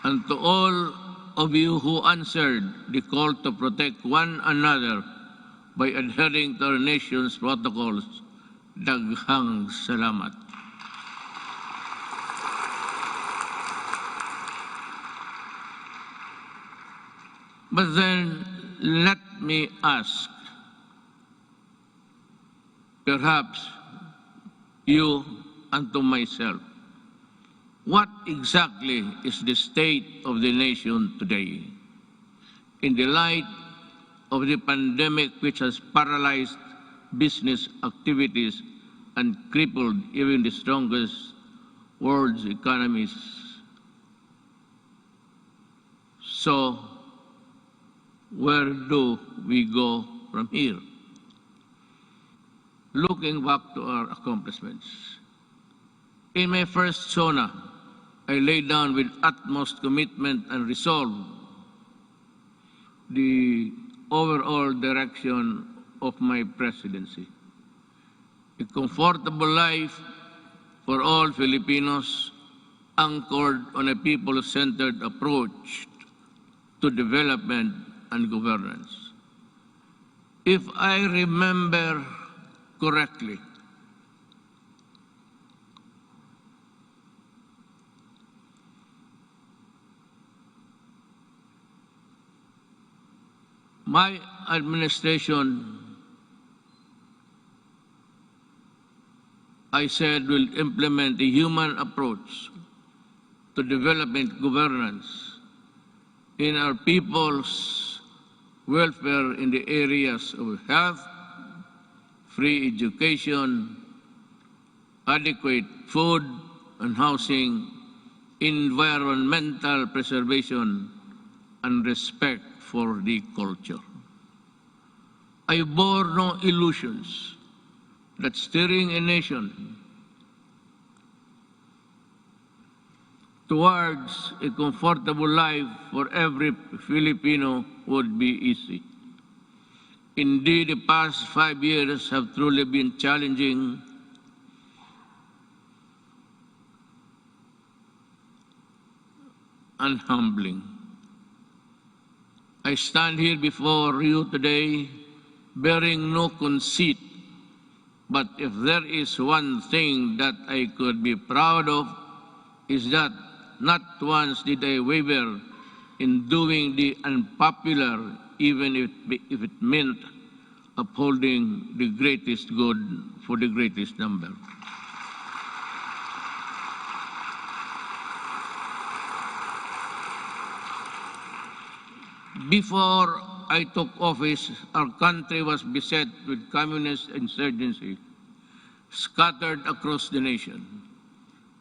and to all of you who answered the call to protect one another by adhering to our nation's protocols, daghang salamat. But then, let me ask, perhaps you and to myself, what exactly is the state of the nation today? In the light of the pandemic which has paralyzed business activities and crippled even the strongest world's economies. So, where do we go from here? Looking back to our accomplishments. In my first SONA, I laid down with utmost commitment and resolve the overall direction of my presidency. A comfortable life for all Filipinos anchored on a people-centered approach to development and governance. If I remember correctly, my administration, I said, will implement a human approach to development governance in our people's welfare in the areas of health, free education, adequate food and housing, environmental preservation, and respect for the culture. I bore no illusions that steering a nation towards a comfortable life for every Filipino would be easy. Indeed, the past 5 years have truly been challenging and humbling. I stand here before you today bearing no conceit, but if there is one thing that I could be proud of, is that not once did I waver in doing the unpopular, even if it meant upholding the greatest good for the greatest number. Before I took office, our country was beset with communist insurgency scattered across the nation,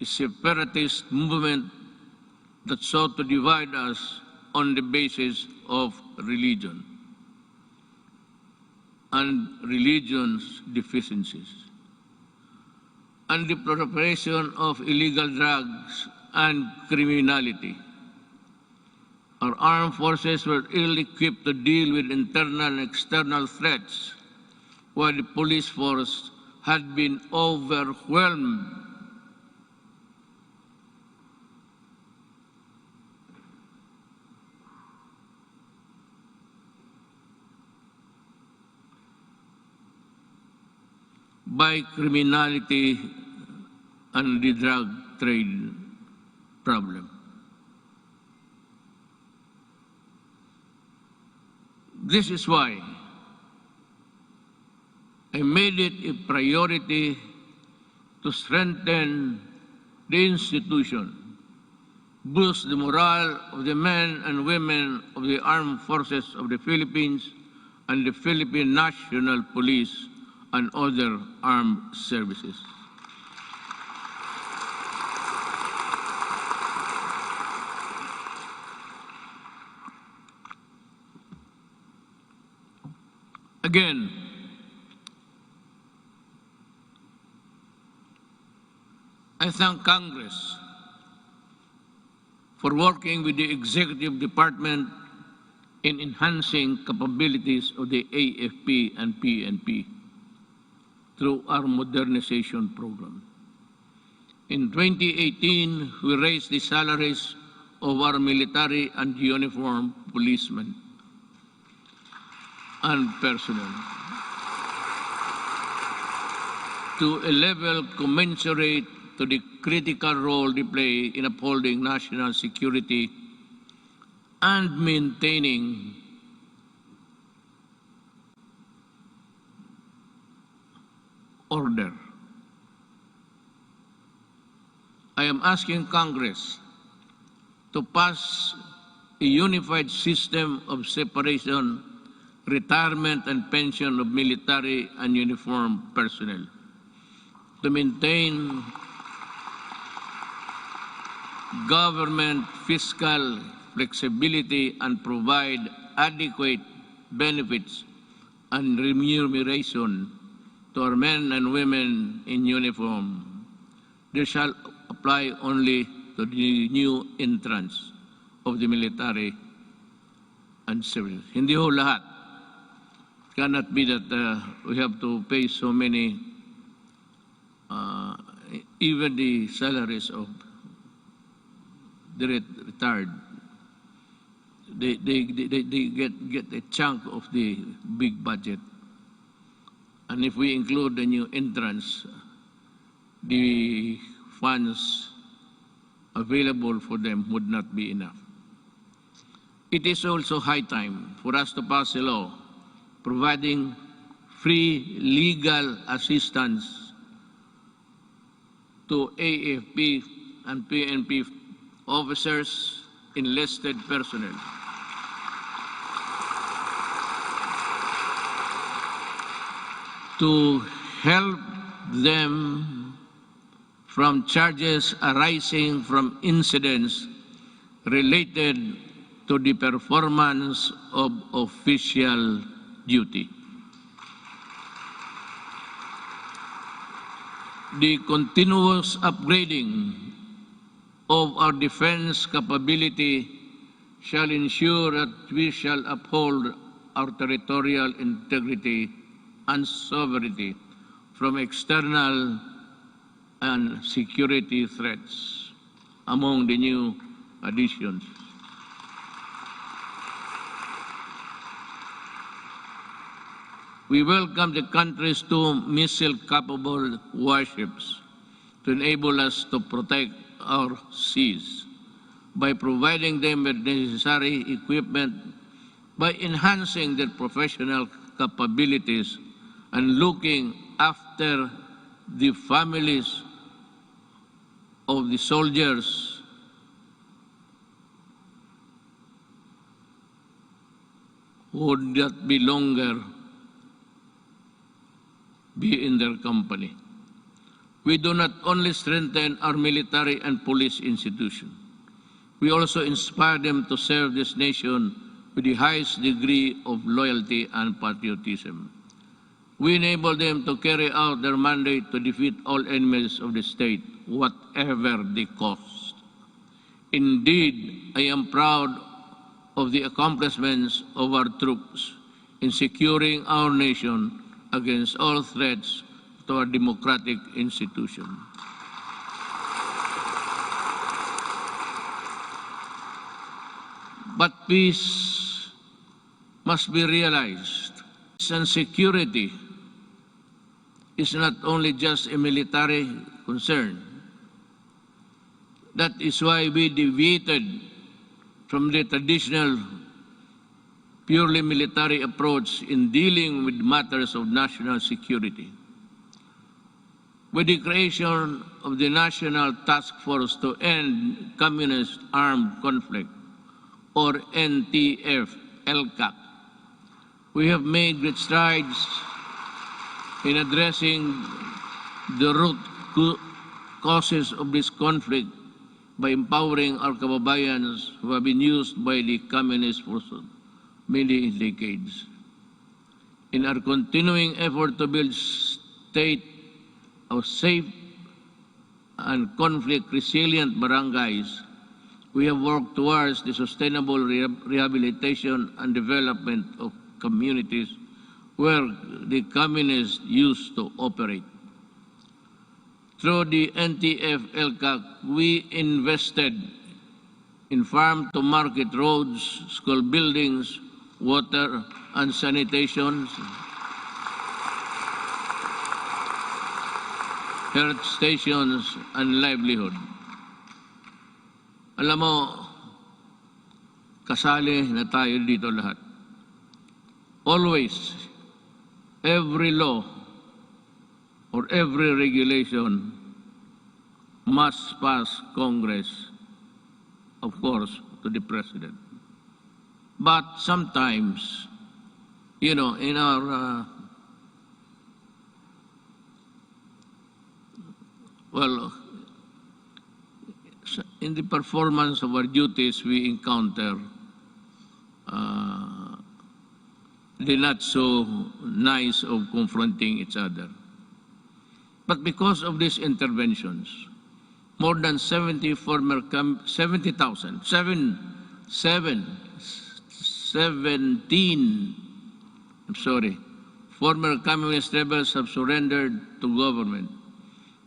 a separatist movement that sought to divide us on the basis of religion and religion's deficiencies, and the proliferation of illegal drugs and criminality. Our armed forces were ill-equipped to deal with internal and external threats, while the police force had been overwhelmed by criminality and the drug trade problem. This is why I made it a priority to strengthen the institution, boost the morale of the men and women of the armed forces of the Philippines and the Philippine National Police and other armed services. Again, I thank Congress for working with the Executive Department in enhancing capabilities of the AFP and PNP through our modernization program. In 2018, we raised the salaries of our military and uniformed policemen and personnel to a level commensurate to the critical role they play in upholding national security and maintaining order. I am asking Congress to pass a unified system of separation, retirement, and pension of military and uniformed personnel to maintain government fiscal flexibility and provide adequate benefits and remuneration to our men and women in uniform. This shall apply only to the new entrants of the military and civil. Hindi ho lahat. Cannot be that we have to pay so many, even the salaries of the retired. They get a chunk of the big budget. And if we include the new entrants, the funds available for them would not be enough. It is also high time for us to pass a law providing free legal assistance to AFP and PNP officers, enlisted personnel, to help them from charges arising from incidents related to the performance of official duty. The continuous upgrading of our defense capability shall ensure that we shall uphold our territorial integrity and sovereignty from external and security threats. Among the new additions, we welcome the country's 2 missile-capable warships to enable us to protect our seas by providing them with necessary equipment, by enhancing their professional capabilities, and looking after the families of the soldiers who would not be longer be in their company. We do not only strengthen our military and police institutions, we also inspire them to serve this nation with the highest degree of loyalty and patriotism. We enable them to carry out their mandate to defeat all enemies of the state, whatever the cost. Indeed, I am proud of the accomplishments of our troops in securing our nation against all threats to our democratic institution. But peace must be realized. Peace and security is not only just a military concern. That is why we deviated from the traditional purely military approach in dealing with matters of national security. With the creation of the National Task Force to End Communist Armed Conflict, or NTF-ELCAC, we have made great strides in addressing the root causes of this conflict by empowering our kababayans who have been used by the communists for many decades. In our continuing effort to build state of safe and conflict-resilient barangays, we have worked towards the sustainable rehabilitation and development of communities where the communists used to operate. Through the NTF-ELCAC, we invested in farm-to-market roads, school buildings, water and sanitation, health stations, and livelihood. Alam mo, kasali na tayo dito lahat. Always, every law or every regulation must pass Congress, of course, to the President. But sometimes, in our, in the performance of our duties, we encounter the not so nice of confronting each other. But because of these interventions, more than 70 former 70,000, 17, former communist rebels have surrendered to government.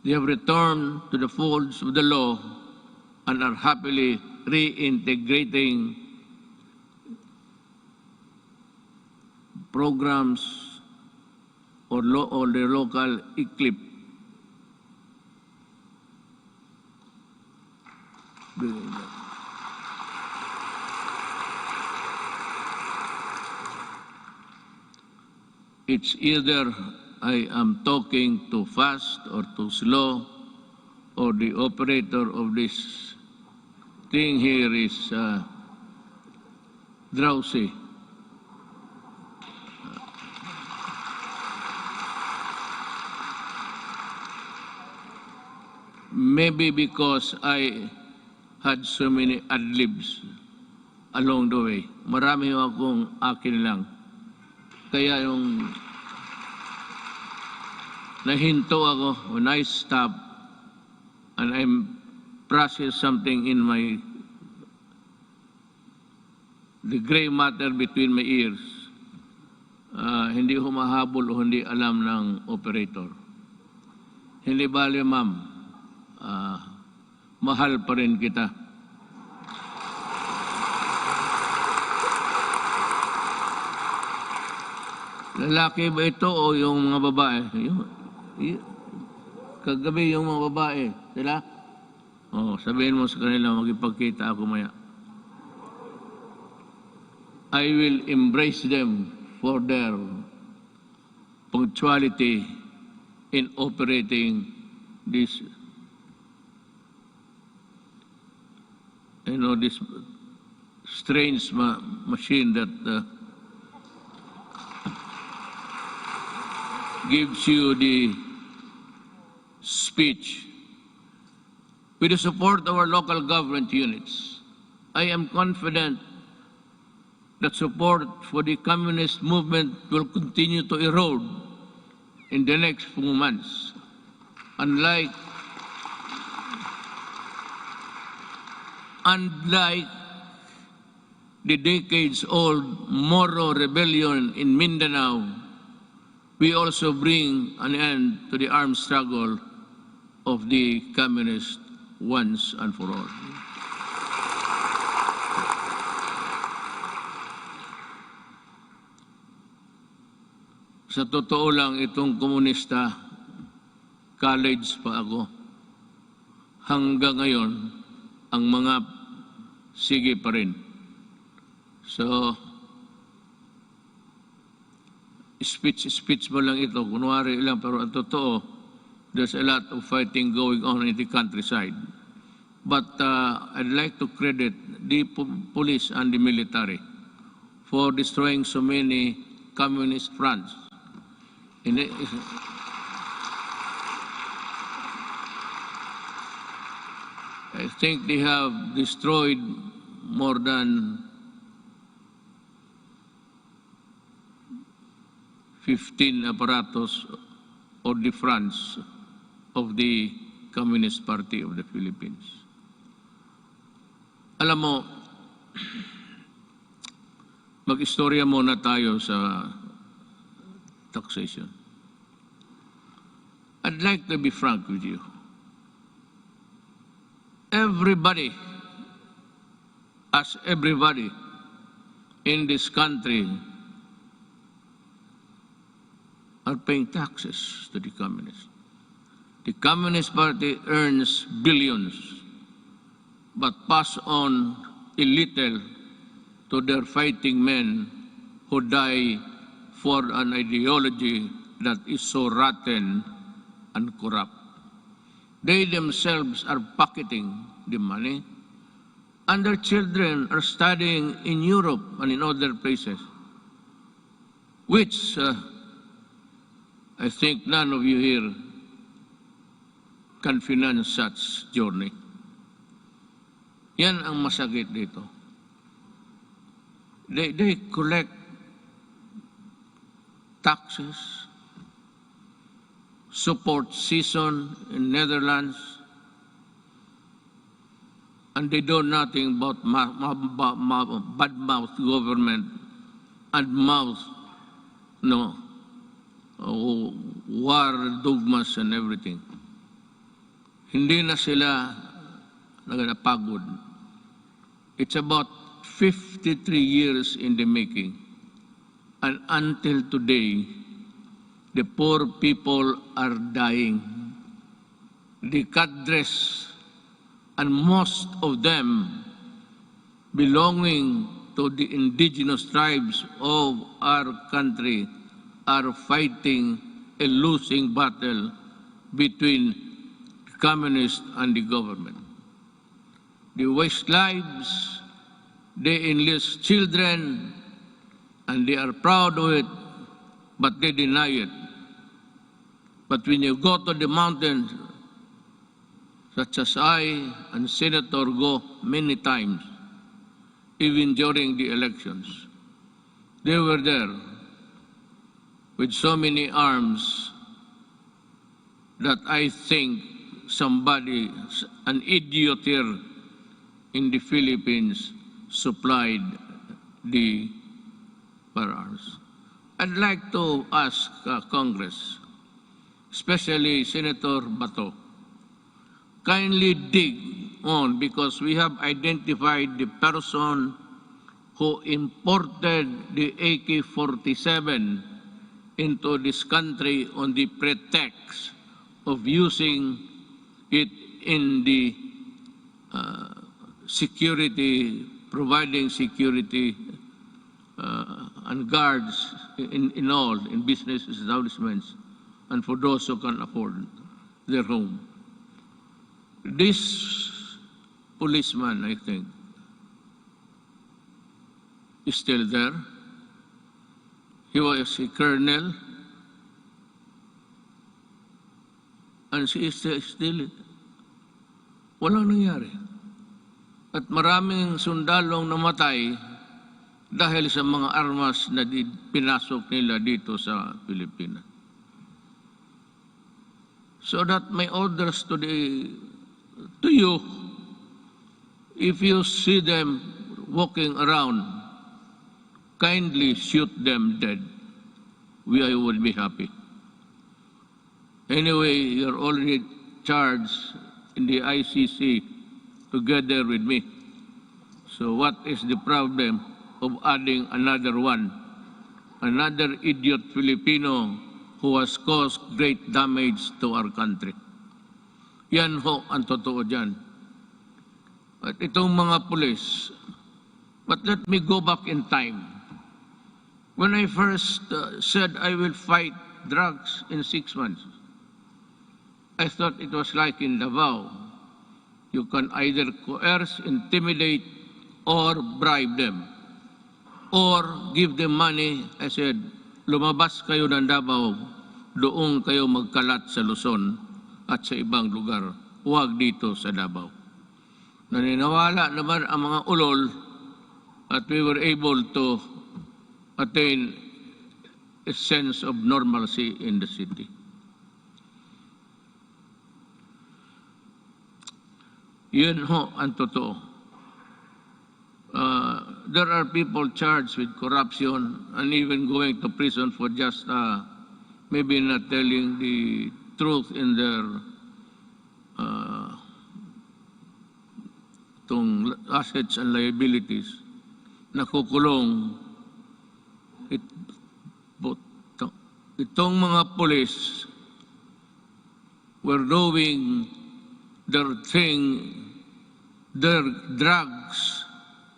They have returned to the folds of the law and are happily reintegrating programs or the local eclipse. It's either I am talking too fast or too slow, or the operator of this thing here is drowsy. Maybe because I had so many ad-libs along the way. Marami akong akin lang. Kaya yung nahinto ako when I stop and I'm process something in the gray matter between my ears, hindi humahabol o hindi alam ng operator. Hindi bale, ma'am, mahal pa rin kita. Lalaki ba ito o yung mga babae? Kagabi yung mga babae, sila? Sabihin mo sa kanila, magipagkita ako maya. I will embrace them for their punctuality in operating this, this strange machine that gives you the speech. With the support of our local government units, I am confident that support for the communist movement will continue to erode in the next few months. Unlike the decades-old Moro rebellion in Mindanao, we also bring an end to the armed struggle of the communists once and for all. Sa totoo lang, itong komunista, college pa ako. Hanggang ngayon, ang mga sige pa rin. So, speech mo lang ito, kunwari lang, pero ang totoo, there's a lot of fighting going on in the countryside. But I'd like to credit the police and the military for destroying so many communist fronts. I think they have destroyed more than 15 apparatus or the fronts of the Communist Party of the Philippines. Alam mo, mag-istorya muna tayo sa taxation. I'd like to be frank with you. Everybody as everybody in this country are paying taxes to the communists. The Communist Party earns billions, but pass on a little to their fighting men who die for an ideology that is so rotten and corrupt. They themselves are pocketing the money, and their children are studying in Europe and in other places, which I think none of you here can finance such journey. Yan ang masakit dito. They collect taxes, support season in Netherlands, and they do nothing but bad-mouth government and mouth war dogmas and everything. Hindi na sila nagpagod. It's about 53 years in the making. And until today, the poor people are dying. The cadres, and most of them belonging to the indigenous tribes of our country, are fighting a losing battle between the communists and the government. They waste lives, they enlist children, and they are proud of it, but they deny it. But when you go to the mountains, such as I and Senator go many times, even during the elections, they were there with so many arms that I think somebody, an idiot here in the Philippines, supplied the firearms. I'd like to ask Congress, especially Senator Bato, kindly dig on, because we have identified the person who imported the AK-47 into this country on the pretext of using it in the security, providing security and guards in business establishments and for those who can afford their home. This policeman, I think, is still there. He was a colonel, and she is still, walang nangyari. At maraming sundalong namatay dahil sa mga armas na pinasok nila dito sa Pilipinas. So that my orders to you, if you see them walking around, kindly shoot them dead. We would be happy. Anyway, you're already charged in the ICC together with me. So what is the problem of adding another one? Another idiot Filipino who has caused great damage to our country. Yan ho ang totoo dyan. At itong mga pulis, but let me go back in time. When I first said I will fight drugs in 6 months, I thought it was like in Davao. You can either coerce, intimidate, or bribe them, or give them money. I said, lumabas kayo ng Davao, doon kayo magkalat sa Luzon at sa ibang lugar. Huwag dito sa Davao. Naniniwala naman ang mga ulol at we were able to attain a sense of normalcy in the city. Yun ho ang totoo. There are people charged with corruption and even going to prison for just maybe not telling the truth in their itong assets and liabilities, nakukulong itong mga pulis were doing their thing, their drugs.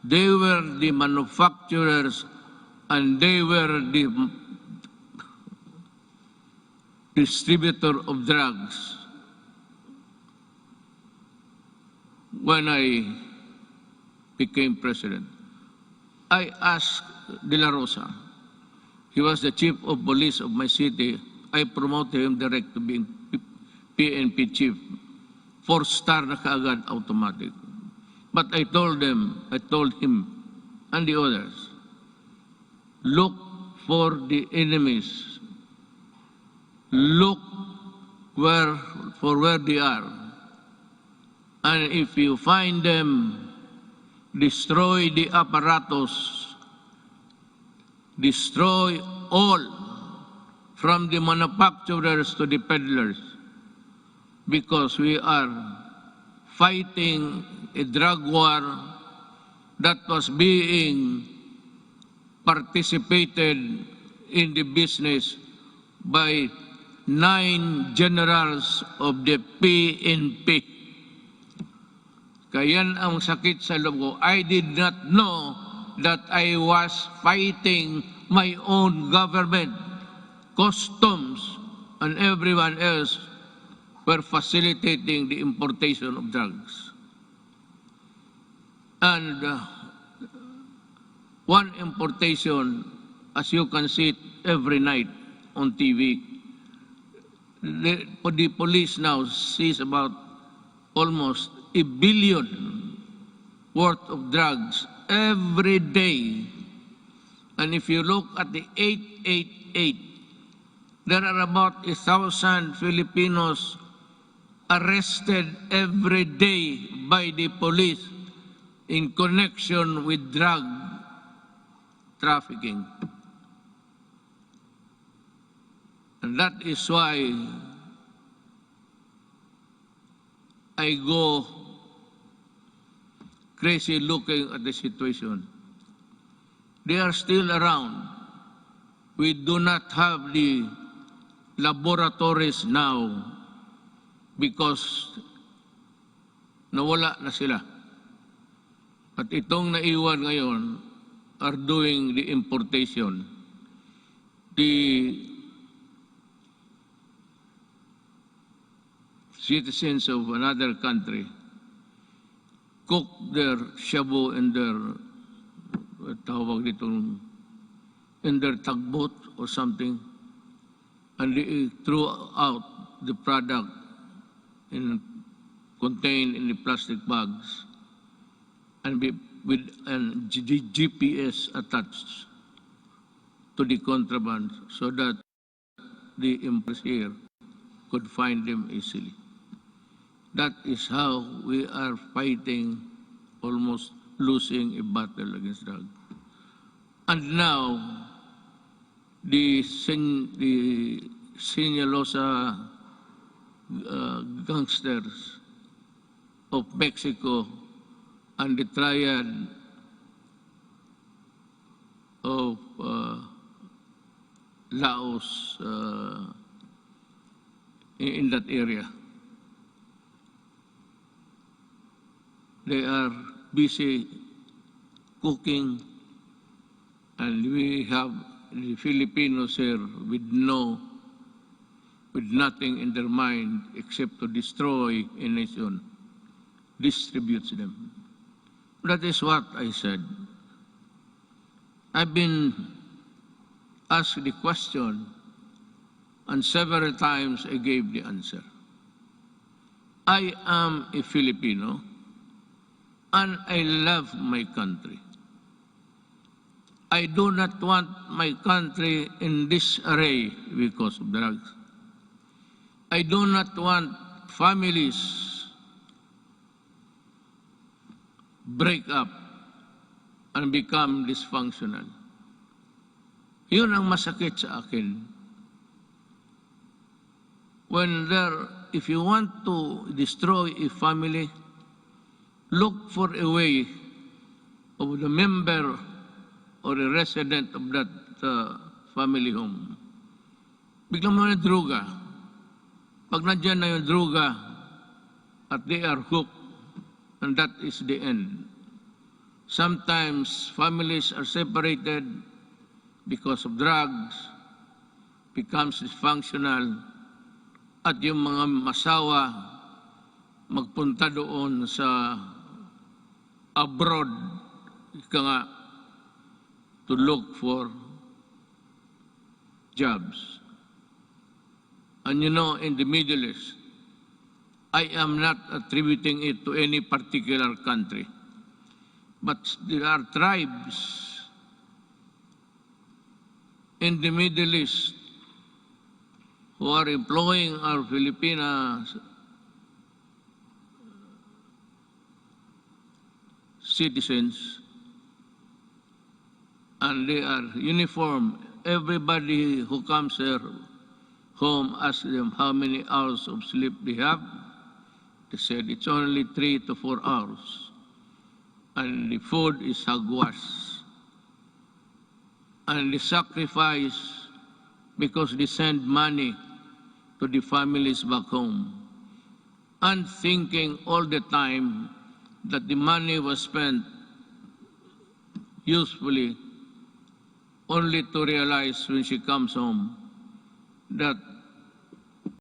They were the manufacturers and they were the distributor of drugs. When I became president, I asked De La Rosa, he was the chief of police of my city. I promoted him direct to being PNP chief. 4-star na kaagad, automatic. But I told him and the others, look for the enemies. Look for where they are. And if you find them, destroy the apparatus. Destroy all, from the manufacturers to the peddlers, because we are fighting a drug war that was being participated in the business by 9 generals of the PNP. Kaya yan ang sakit sa loob ko. I did not know that I was fighting my own government. Customs and everyone else were facilitating the importation of drugs. And one importation, as you can see it every night on TV, the police now sees about almost $1 billion worth of drugs every day. And if you look at the 888, there are about 1,000 Filipinos arrested every day by the police in connection with drug trafficking. And that is why I go crazy looking at the situation. They are still around. We do not have the laboratories now because nawala na sila. At itong naiwan ngayon are doing the importation. The citizens of another country cook their shabu in their in their tugboat or something, and they threw out the product contained in the plastic bags and with GPS attached to the contraband so that the importers here could find them easily. That is how we are fighting, almost losing a battle against drugs. And now, the Sinaloa gangsters of Mexico and the triad of Laos in that area. They are busy cooking, and we have the Filipinos here with nothing in their mind except to destroy a nation, distributes them. That is what I said. I've been asked the question, and several times I gave the answer. I am a Filipino, and I love my country. I do not want my country in disarray because of drugs. I do not want families break up and become dysfunctional. Yun ang masakit sa akin. If you want to destroy a family, look for a way of the member or a resident of that family home. Biglang mga droga. Pag nandyan na yung droga at they are hooked, and that is the end. Sometimes families are separated because of drugs, becomes dysfunctional, at yung mga masawa magpunta doon sa abroad, ika nga, to look for jobs. And you know, in the Middle East, I am not attributing it to any particular country, but there are tribes in the Middle East who are employing our Filipino citizens, and they are uniform. Everybody who comes here home asks them how many hours of sleep they have. They said it's only 3 to 4 hours. And the food is hagwas. And the sacrifice because they send money to the families back home. And thinking all the time that the money was spent usefully, only to realize when she comes home that